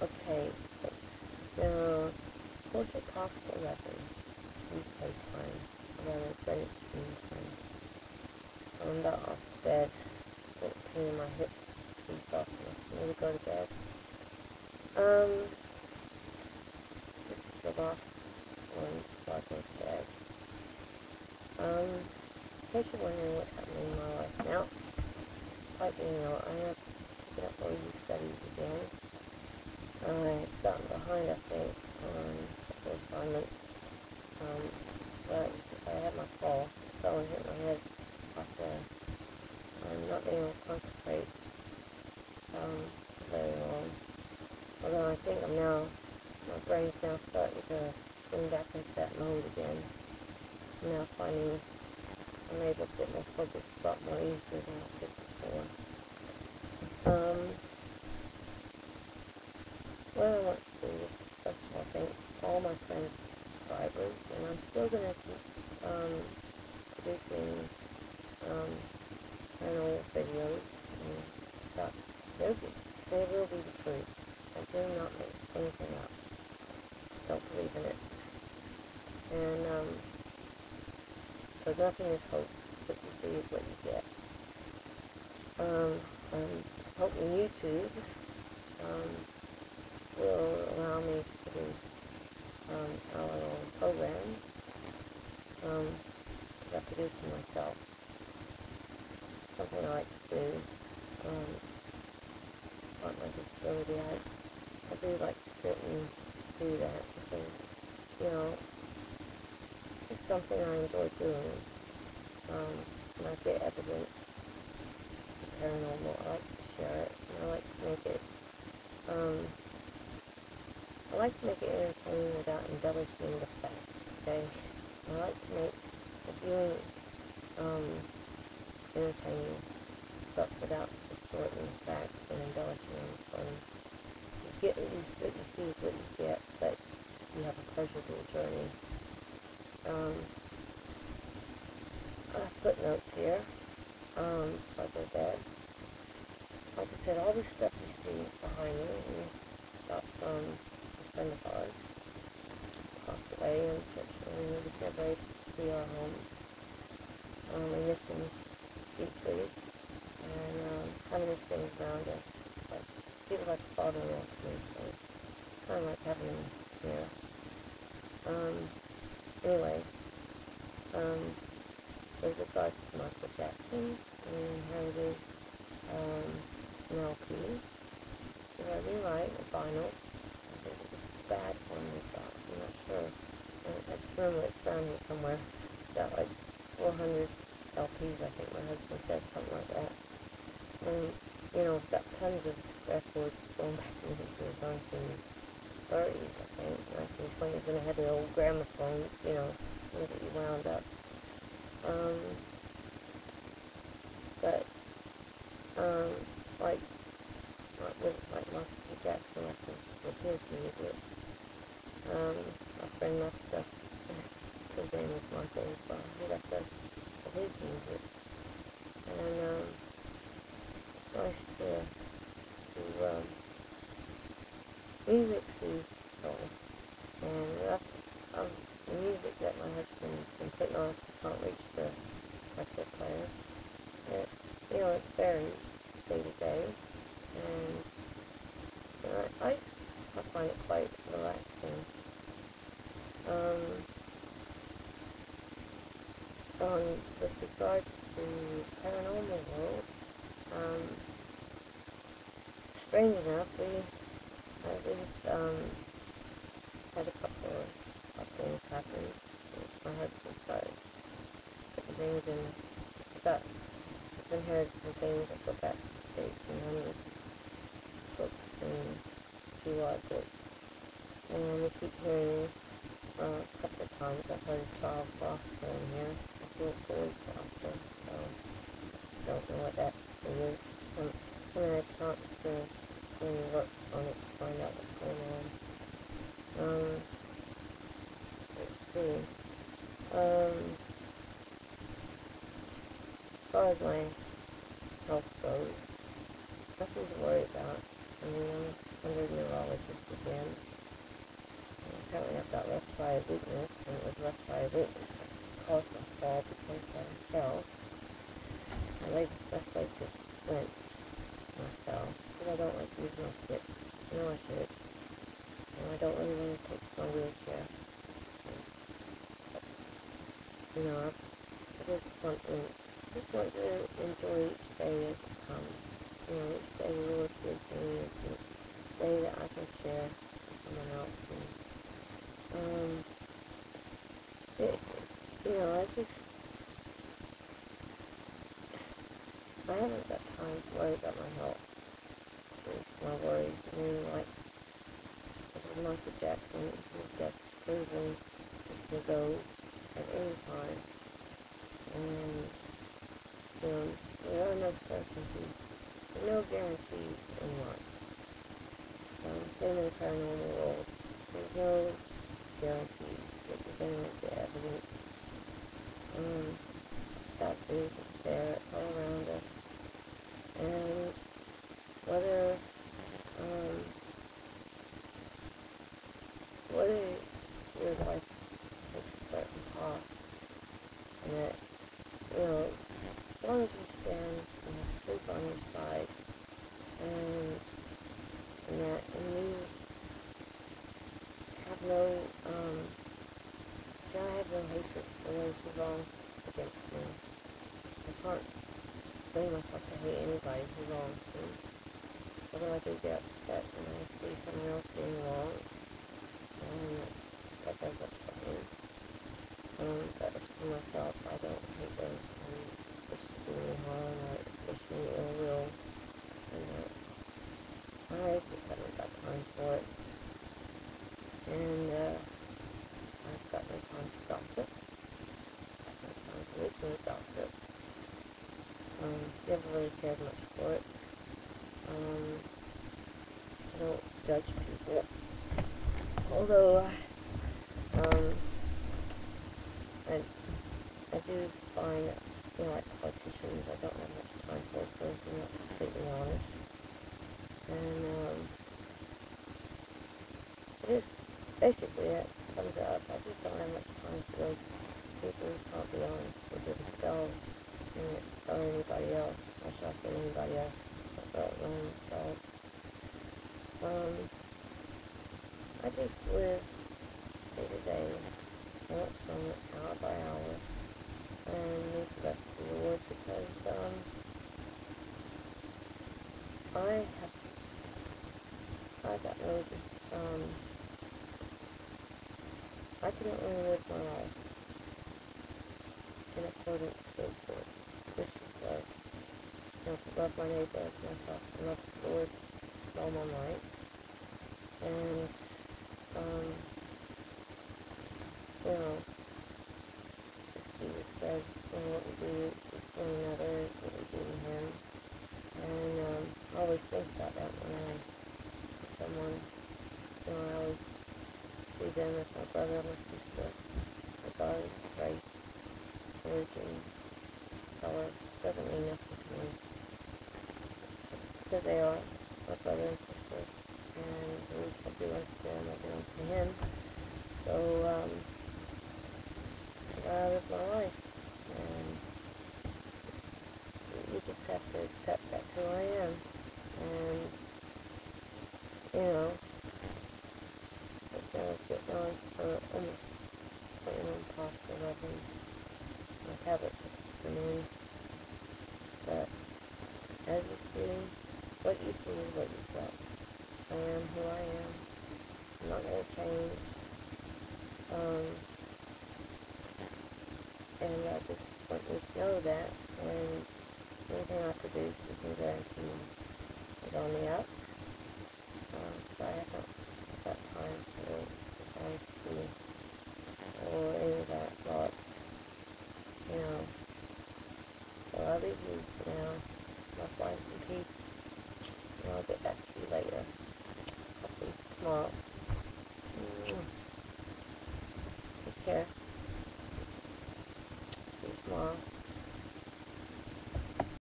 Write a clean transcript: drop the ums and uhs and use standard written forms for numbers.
Okay, so Portrait costs 11. Replay time. Rather credit screen time. So I'm about off bed. Get pain in my hips. Eased off enough for me to go to bed. This is the last one before I go to bed. In case you're wondering what's happening in my life now, like I have picked up OU studies again. I've gotten behind, I think, on the assignments. But since I had my fall, fell and hit my head off there, I'm not being able to concentrate very long. Although I think my brain's now starting to swing back into that mode again. I'm now finding I'm able to get more focused a lot more easily than I did before. What I want to do is, first of all, thank all my friends and subscribers, and I'm still going to keep producing paranormal videos and stuff. They will be the truth. I do not make anything up. Don't believe in it. And so nothing is hoax. What you see is what you get. I'm just hoping YouTube will allow me to produce our own programs. I produce them myself. Something I like to do. Despite my disability, I do like to sit and do that because, it's just something I enjoy doing. When I get evidence of paranormal, I like to share it, and I like to make it entertaining without embellishing the facts, okay? I like to make the viewing entertaining, but without distorting the facts and embellishing them. So you get what you see is what you get, but you have a pleasurable journey. I have footnotes here. Before I go to bed. Like I said, all this stuff you see behind me is got from a friend of ours. Passed away, and unfortunately we was never able to see our home. We miss him deeply, and having his things around us, he was like a father-in-law to me, so it's kind of like having him here. Anyway, with regards to Michael Jackson, we inherited an LP. So I really like a vinyl. I think it was a bad one we got. I'm not sure. I just remember it's down here somewhere. It's got like 400 LPs, I think my husband said, something like that. And, it's got tons of records going back into the 1930s, I think, 1920s, and it had the old gramophones, that you wound up. But, like, like Michael Jackson left us with his music. My friend left us, his name was Michael as well, he left us with his music. And, it's nice music soothes the soul. And the music that my husband's been putting on, he can't reach the record player. It varies day to day, and I find it quite relaxing. With regards to paranormal world, strange enough, we've had a couple of things happen. My husband started putting things in. I've inherited some things that go back to the 1800s, books and QR books. And we keep hearing, a couple of times I've heard Charles Foster in here. I feel voice Foster, so I don't know what that is. I haven't had a chance to really work on it to find out what's going on. Let's see. As far as my health goes, nothing to worry about. I mean, I'm under a neurologist side weakness, and it was left side weakness that caused my fall because I fell. My left leg just went and I fell. Because I don't like to use my sticks. You know I should. And I don't really want to take my wheelchair. You know, I just want to enjoy each day as it comes. You know, each day the Lord gives me is the day that I can share with someone else. And, you know, I haven't got time to worry about my health. It's my worries. I mean, like, with Michael Jackson, his death proven to go at any time. And, you know, there are no certainties, there are no guarantees in life. Same in the paranormal world. There's no guarantees that you're going to get the evidence. That is, it's there, it's all around us. And whether, whether your life takes a certain path, and that, you know, as long as you stand and have truth on your side, and you have no, I have no hatred for those who wrong against me. I can't bring myself to hate anybody who wrongs me. Although I do get upset when I see someone else being wrong, and that does upset me. But as for myself, I don't hate those who wish to do me harm or wish me ill will. And I just haven't got time for it. And I've got no time to gossip. I've got no time to listen to gossip. Never really cared much for it. I don't judge people. Although, I do find that, you know, like politicians, I don't have much time for it, because I'm not completely honest. And, basically, that sums it up. I just don't have much time for those people who can't be honest with themselves or anybody else. Or should I say anybody else, but themselves. I just live day to day, moment to moment, hour by hour, and leave the rest to the Lord, because I got no, I can only live my life in accordance with the wishes of, you know, to love my neighbor as myself, and love the Lord with all my might, and, you know, as Jesus said, you know, what we do to one another is what we do to Him. And I always think about that when I see someone. You know, I always see them as my brother, my sister, regardless of race, religion, color. Doesn't mean nothing to me, because they are my brother and sister, and the least I do unto them, I do unto Him. So, I live my life, and you just have to accept that's who I am. And, you know, it's been getting on for almost 21 past 11. My tablets have been in. But as you see, what you see is what you get. I am who I am. I'm not going to change. And I just want you to know that. And anything I produce, you can guarantee is on the up. So I haven't got time for dishonesty or any of that lot, you know. So I'll leave you now.